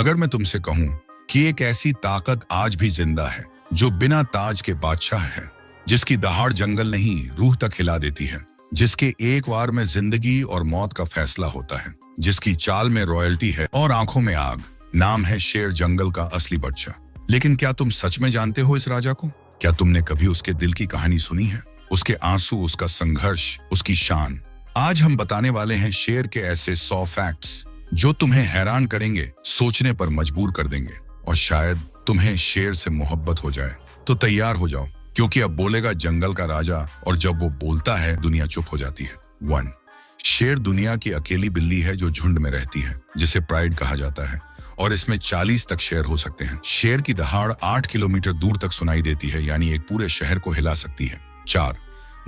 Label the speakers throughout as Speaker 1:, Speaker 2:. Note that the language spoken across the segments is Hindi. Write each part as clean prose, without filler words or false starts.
Speaker 1: अगर मैं तुमसे कहूं कि एक ऐसी ताकत आज भी जिंदा है जो बिना ताज के बादशाह है, जिसकी दहाड़ जंगल नहीं रूह तक हिला देती है, जिसके एक वार में जिंदगी और मौत का फैसला होता है, जिसकी चाल में रॉयल्टी है और आंखों में आग, नाम है शेर, जंगल का असली बादशाह। लेकिन क्या तुम सच में जानते हो इस राजा को? क्या तुमने कभी उसके दिल की कहानी सुनी है? उसके आंसू, उसका संघर्ष, उसकी शान। आज हम बताने वाले हैं शेर के ऐसे 100 फैक्ट्स जो तुम्हें हैरान करेंगे, सोचने पर मजबूर कर देंगे और शायद तुम्हें शेर से मोहब्बत हो जाए। तो तैयार हो जाओ, क्योंकि अब बोलेगा जंगल का राजा, और जब वो बोलता है दुनिया चुप हो जाती है। 1. शेर दुनिया की अकेली बिल्ली है जो झुंड में रहती है, जिसे प्राइड कहा जाता है, और इसमें 40 तक शेर हो सकते हैं। शेर की दहाड़ 8 किलोमीटर दूर तक सुनाई देती है, यानी एक पूरे शहर को हिला सकती है। 4.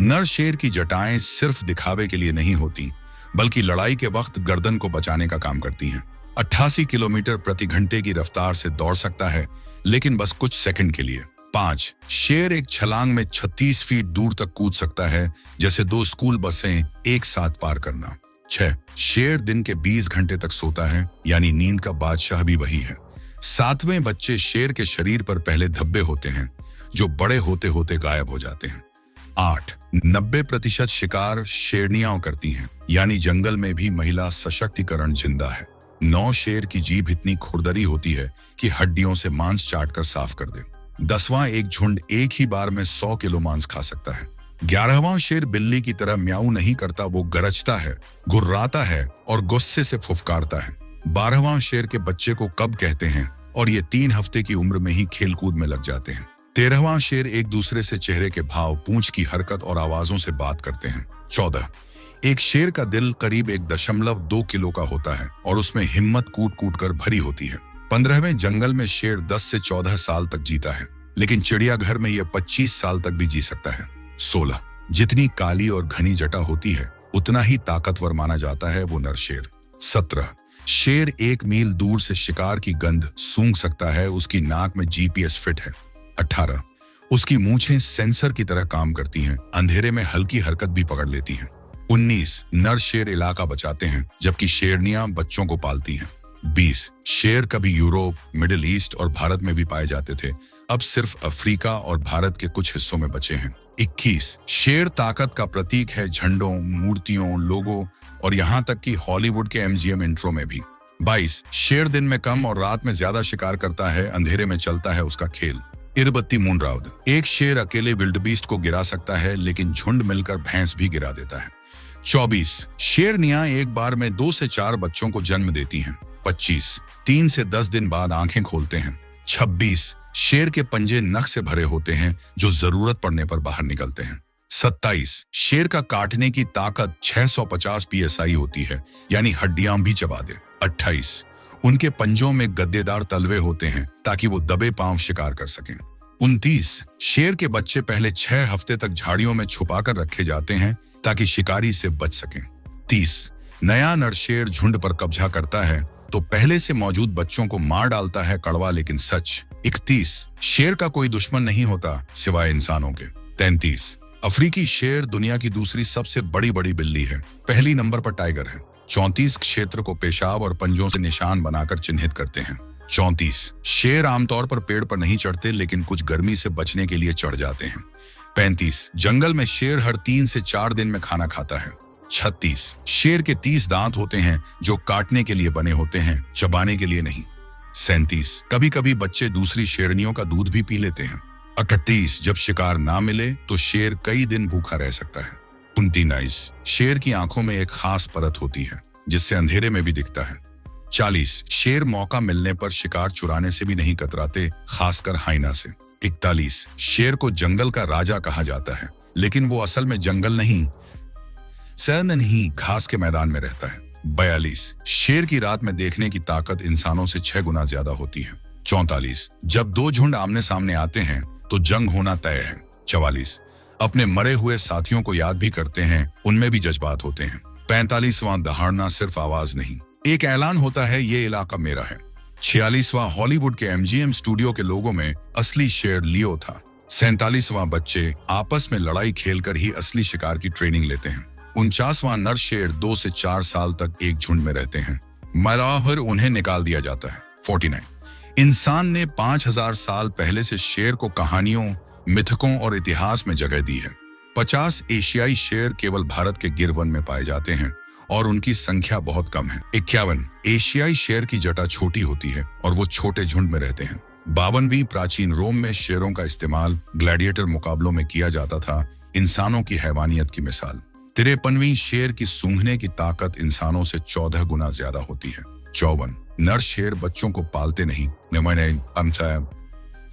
Speaker 1: नर शेर की जटाएं सिर्फ दिखावे के लिए नहीं होती, बल्कि लड़ाई के वक्त गर्दन को बचाने का काम करती हैं। 88 किलोमीटर प्रति घंटे की रफ्तार से दौड़ सकता है, लेकिन बस कुछ सेकंड के लिए। 5. शेर एक छलांग में 36 फीट दूर तक कूद सकता है, जैसे 2 स्कूल बसें एक साथ पार करना। 6. शेर दिन के 20 घंटे तक सोता है, यानी नींद का बादशाह भी वही है। 7वें बच्चे शेर के शरीर पर पहले धब्बे होते हैं, जो बड़े होते होते गायब हो जाते हैं। 8. 90% शिकार शेरनियां करती हैं, यानी जंगल में भी महिला सशक्तिकरण जिंदा है। 9. शेर की जीभ इतनी खुरदरी होती है कि हड्डियों से मांस चाटकर साफ कर दे। 10वां एक झुंड एक ही बार में 100 किलो मांस खा सकता है। 11वां शेर बिल्ली की तरह म्याऊ नहीं करता, वो गरजता है, गुर्राता है और गुस्से से फुफकारता है। 12वां शेर के बच्चे को कब कहते हैं, और ये 3 हफ्ते की उम्र में ही खेलकूद में लग जाते हैं। 13वां शेर एक दूसरे से चेहरे के भाव, पूंछ की हरकत और आवाजों से बात करते हैं। 14. एक शेर का दिल करीब 1.2 किलो का होता है और उसमें हिम्मत कूट कूट कर भरी होती है। 15वें जंगल में शेर 10 से 14 साल तक जीता है, लेकिन चिड़ियाघर में यह 25 साल तक भी जी सकता है। 16. जितनी काली और घनी जटा होती है, उतना ही ताकतवर माना जाता है वो नर शेर। 17. शेर 1 मील दूर से शिकार की गंध सूंघ सकता है, उसकी नाक में GPS फिट है। 18. उसकी मूंछें सेंसर की तरह काम करती हैं, अंधेरे में हल्की हरकत भी पकड़ लेती हैं। 19. नर शेर इलाका बचाते हैं, जबकि शेरनियां बच्चों को पालती हैं। 20. शेर कभी यूरोप, मिडिल ईस्ट और भारत में भी पाए जाते थे, अब सिर्फ अफ्रीका और भारत के कुछ हिस्सों में बचे हैं। 21. शेर ताकत का प्रतीक है, झंडों, मूर्तियों, लोगो और यहाँ तक कि हॉलीवुड के MGM इंट्रो में भी। 22. शेर दिन में कम और रात में ज्यादा शिकार करता है, अंधेरे में चलता है उसका खेल। इरबत्ती मूनराउद. एक शेर अकेले विल्डबीस्ट को गिरा सकता है, लेकिन झुंड मिलकर भैंस भी गिरा देता है। 24. शेरनियां एक बार में 2 से 4 बच्चों को जन्म देती हैं। 25. 3 से 10 दिन बाद आंखें खोलते हैं। 26. शेर के पंजे नख से भरे होते हैं, जो जरूरत पड़ने पर बाहर निकलते हैं। 27. शेर का काटने की ताकत 650 PSI होती है, यानी हड्डियां भी चबा दे। 28. उनके पंजों में गद्देदार तलवे होते हैं, ताकि वो दबे पांव शिकार कर सकें। 29. शेर के बच्चे पहले 6 हफ्ते तक झाड़ियों में छुपाकर रखे जाते हैं, ताकि शिकारी से बच सकें। 30. नया नर शेर झुंड पर कब्जा करता है तो पहले से मौजूद बच्चों को मार डालता है, कड़वा लेकिन सच। 31. शेर का कोई दुश्मन नहीं होता सिवाय इंसानों के। 33. अफ्रीकी शेर दुनिया की दूसरी सबसे बड़ी बिल्ली है, पहली नंबर पर टाइगर है। 34. क्षेत्र को पेशाब और पंजों से निशान बनाकर चिन्हित करते हैं। 34. शेर आमतौर पर पेड़ पर नहीं चढ़ते, लेकिन कुछ गर्मी से बचने के लिए चढ़ जाते हैं। 35. जंगल में शेर हर 3 से 4 दिन में खाना खाता है। 36. शेर के 30 दांत होते हैं, जो काटने के लिए बने होते हैं, चबाने के लिए नहीं। 37. कभी कभी बच्चे दूसरी शेरनियों का दूध भी पी लेते हैं। 38. जब शिकार ना मिले तो शेर कई दिन भूखा रह सकता है। 29. शेर की आंखों में एक खास परत होती है, जिससे अंधेरे में भी दिखता है। 40. शेर मौका मिलने पर शिकार चुराने से भी नहीं कतराते, खासकर हाइना से। 41. शेर को जंगल का राजा कहा जाता है, लेकिन वो असल में जंगल नहीं, घास के मैदान में रहता है। 42. शेर की रात में देखने की ताकत इंसानों से 6 गुना ज्यादा होती है। 44. जब 2 झुंड आमने सामने आते हैं तो जंग होना तय है। 44. अपने मरे हुए साथियों को याद भी करते हैं, उनमें भी जज्बात होते हैं। 45वां दहाड़ना सिर्फ आवाज नहीं, एक ऐलान होता है, ये इलाका मेरा है। 46वां हॉलीवुड के MGM स्टूडियो के लोगों में असली शेर लियो था। 47वां बच्चे आपस में लड़ाई खेलकर ही असली शिकार की ट्रेनिंग लेते हैं। 49वां नर शेर 2 से 4 साल तक एक झुंड में रहते हैं, मराहर उन्हें निकाल दिया जाता है। 49। इंसान ने 5000 साल पहले से शेर को कहानियों, मिथकों और इतिहास में जगह दी है। 50 एशियाई शेर केवल भारत के गिर वन में पाए जाते हैं और उनकी संख्या बहुत कम है। 51 एशियाई शेर की जटा छोटी होती है और वो छोटे झुंड में रहते हैं। 52वीं प्राचीन रोम में शेरों का इस्तेमाल ग्लैडिएटर मुकाबलों में किया जाता था, इंसानों की हैवानियत की मिसाल। 53वीं शेर की सूंघने की ताकत इंसानों से 14 गुना ज्यादा होती है। 54 नर शेर बच्चों को पालते नहीं,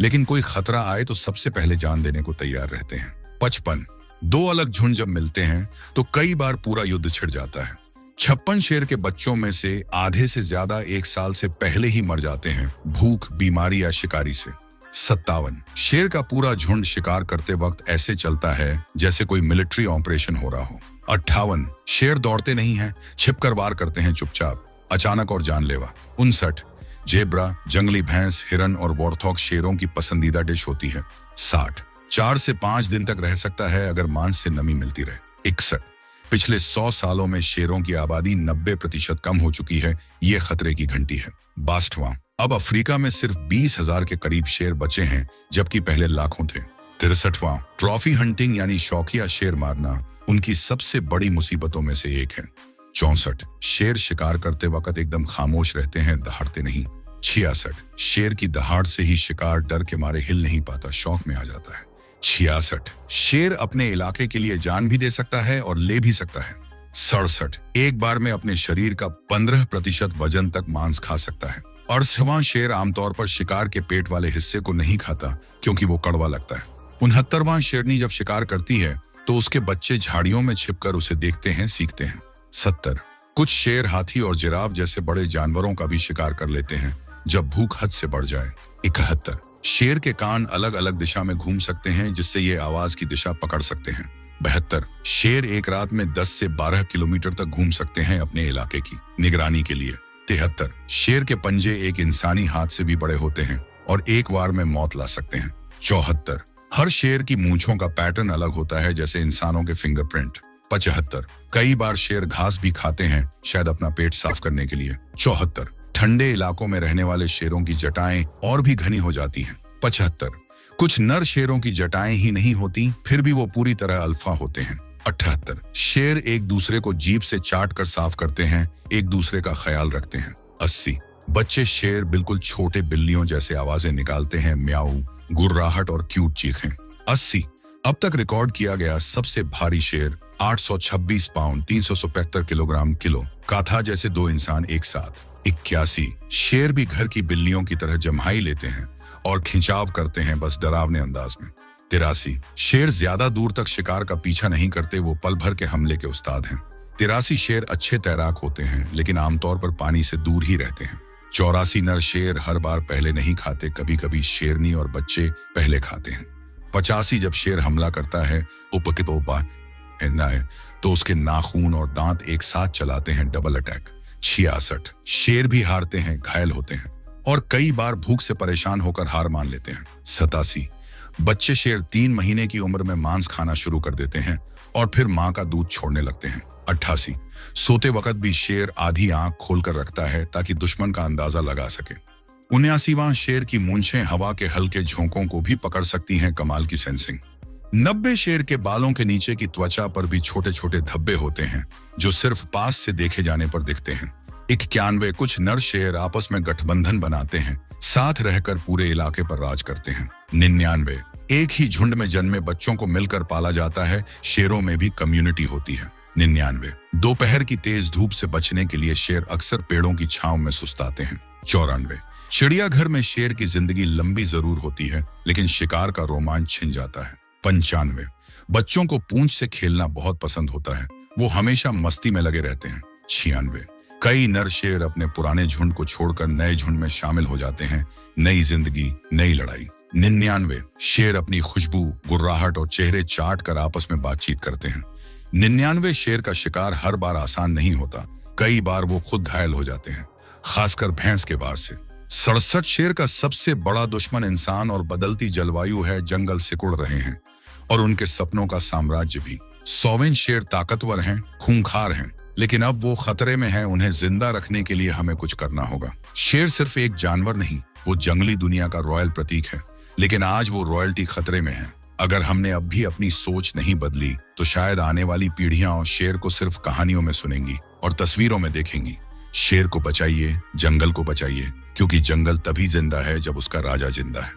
Speaker 1: लेकिन कोई खतरा आए तो सबसे पहले जान देने को तैयार रहते हैं। 55 दो अलग झुंड जब मिलते हैं तो कई बार पूरा युद्ध छिड़ जाता है। 56 शेर के बच्चों में से आधे से ज्यादा 1 साल से पहले ही मर जाते हैं, भूख, बीमारी या शिकारी से। 57 शेर का पूरा झुंड शिकार करते वक्त ऐसे चलता है जैसे कोई मिलिट्री ऑपरेशन हो रहा हो। 58 शेर दौड़ते नहीं हैं, छिपकर वार करते हैं चुपचाप, अचानक और जानलेवा। 59 जेब्रा, जंगली भैंस, हिरन और वॉर्थॉग शेरों की पसंदीदा डिश होती है। 60 4 से 5 दिन तक रह सकता है अगर मांस से नमी मिलती रहे। 61 पिछले 100 सालों में शेरों की आबादी 90% कम हो चुकी है, ये खतरे की घंटी है। 62 अब अफ्रीका में सिर्फ 20,000 के करीब शेर बचे हैं, जबकि पहले लाखों थे। 63 ट्रॉफी हंटिंग यानी शौकिया शेर मारना उनकी सबसे बड़ी मुसीबतों में से एक है। 64 शेर शिकार करते वक्त एकदम खामोश रहते हैं, दहाड़ते नहीं। 66 शेर की दहाड़ से ही शिकार डर के मारे हिल नहीं पाता, शौक में आ जाता है। 66 शेर अपने इलाके के लिए जान भी दे सकता है और ले भी सकता है। 67 एक बार में अपने शरीर का 15% वजन तक मांस खा सकता है। 68वां शेर आमतौर पर शिकार के पेट वाले हिस्से को नहीं खाता क्योंकि वो कड़वा लगता है। 69वां शेरनी जब शिकार करती है तो उसके बच्चे झाड़ियों में छिपकर उसे देखते हैं, सीखते हैं। 70 कुछ शेर हाथी और जिराफ जैसे बड़े जानवरों का भी शिकार कर लेते हैं जब भूख हद से बढ़ जाए। 71 शेर के कान अलग अलग दिशा में घूम सकते हैं जिससे ये आवाज की दिशा पकड़ सकते हैं। 72 शेर एक रात में 10 से 12 किलोमीटर तक घूम सकते हैं अपने इलाके की निगरानी के लिए। 73 शेर के पंजे एक इंसानी हाथ से भी बड़े होते हैं और एक बार में मौत ला सकते हैं। 74 हर शेर की मूंछों का पैटर्न अलग होता है जैसे इंसानों के फिंगरप्रिंट। 75 कई बार शेर घास भी खाते हैं, शायद अपना पेट साफ करने के लिए। 74 ठंडे इलाकों में रहने वाले शेरों की जटाएं और भी घनी हो जाती हैं। 75 कुछ नर शेरों की जटाएं ही नहीं होती, फिर भी वो पूरी तरह अल्फा होते हैं। 78 शेर एक दूसरे को जीभ से चाट कर साफ करते हैं, एक दूसरे का ख्याल रखते हैं। 80 बच्चे शेर बिल्कुल छोटे बिल्लियों जैसे आवाजें निकालते हैं, म्याऊ, गुर्राहट और क्यूट चीखें। 80 अब तक रिकॉर्ड किया गया सबसे भारी शेर 826 पाउंड 375 किलोग्राम का था, जैसे 2 इंसान एक साथ। 81 शेर भी घर की बिल्लियों की तरह जम्हाई लेते हैं और खिंचाव करते हैं, बस डरावने अंदाज में। 83 शेर ज्यादा दूर तक शिकार का पीछा नहीं करते, वो पल भर के हमले के उस्ताद हैं। 83 शेर अच्छे तैराक होते हैं लेकिन आमतौर पर पानी से दूर ही रहते हैं। 84 नर शेर हर बार पहले नहीं खाते, कभी कभी शेरनी और बच्चे पहले खाते हैं। 85 जब शेर हमला करता है तो उसके नाखून और दांत एक साथ चलाते हैं, डबल अटैक। 66 शेर भी हारते हैं, घायल होते हैं और कई बार भूख से परेशान होकर हार मान लेते हैं। 87 बच्चे शेर 3 महीने की उम्र में मांस खाना शुरू कर देते हैं और फिर मां का दूध छोड़ने लगते हैं। 88 सोते वक्त भी शेर आधी आंख खोलकर रखता है ताकि दुश्मन का अंदाजा लगा सके। 79वां शेर की मूंछें हवा के हल्के झोंकों को भी पकड़ सकती हैं, कमाल की सेंसिंग। 90 शेर के बालों के नीचे की त्वचा पर भी छोटे छोटे धब्बे होते हैं जो सिर्फ पास से देखे जाने पर दिखते हैं। 91 कुछ नर शेर आपस में गठबंधन बनाते हैं, साथ रहकर पूरे इलाके पर राज करते हैं। 99 एक ही झुंड में जन्मे बच्चों को मिलकर पाला जाता है, शेरों में भी कम्युनिटी होती है। 99 दोपहर की तेज धूप से बचने के लिए शेर अक्सर पेड़ों की छांव में सुस्ताते हैं। 94 चिड़ियाघर में शेर की जिंदगी लंबी जरूर होती है लेकिन शिकार का रोमांच छिन जाता है। 95 बच्चों को पूंछ से खेलना बहुत पसंद होता है, वो हमेशा मस्ती में लगे रहते हैं। 96 कई नर शेर अपने पुराने झुंड को छोड़कर नए झुंड में शामिल हो जाते हैं, नई जिंदगी, नई लड़ाई। 99 शेर अपनी खुशबू, गुर्राहट और चेहरे चाट कर आपस में बातचीत करते हैं। 99 शेर का शिकार हर बार आसान नहीं होता, कई बार वो खुद घायल हो जाते हैं, खासकर भैंस के वार से। 67 शेर का सबसे बड़ा दुश्मन इंसान और बदलती जलवायु है, जंगल सिकुड़ रहे हैं और उनके सपनों का साम्राज्य भी। 100वें शेर ताकतवर हैं, खूंखार हैं, लेकिन अब वो खतरे में है। उन्हें जिंदा रखने के लिए हमें कुछ करना होगा। शेर सिर्फ एक जानवर नहीं, वो जंगली दुनिया का रॉयल प्रतीक है। लेकिन आज वो रॉयल्टी खतरे में है। अगर हमने अब भी अपनी सोच नहीं बदली तो शायद आने वाली पीढ़ियां शेर को सिर्फ कहानियों में सुनेंगी और तस्वीरों में देखेंगी। शेर को बचाइए, जंगल को बचाइए, क्योंकि जंगल तभी जिंदा है जब उसका राजा जिंदा है।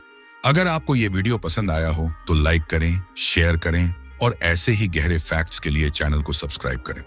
Speaker 1: अगर आपको ये वीडियो पसंद आया हो तो लाइक करें, शेयर करें और ऐसे ही गहरे फैक्ट्स के लिए चैनल को सब्सक्राइब करें।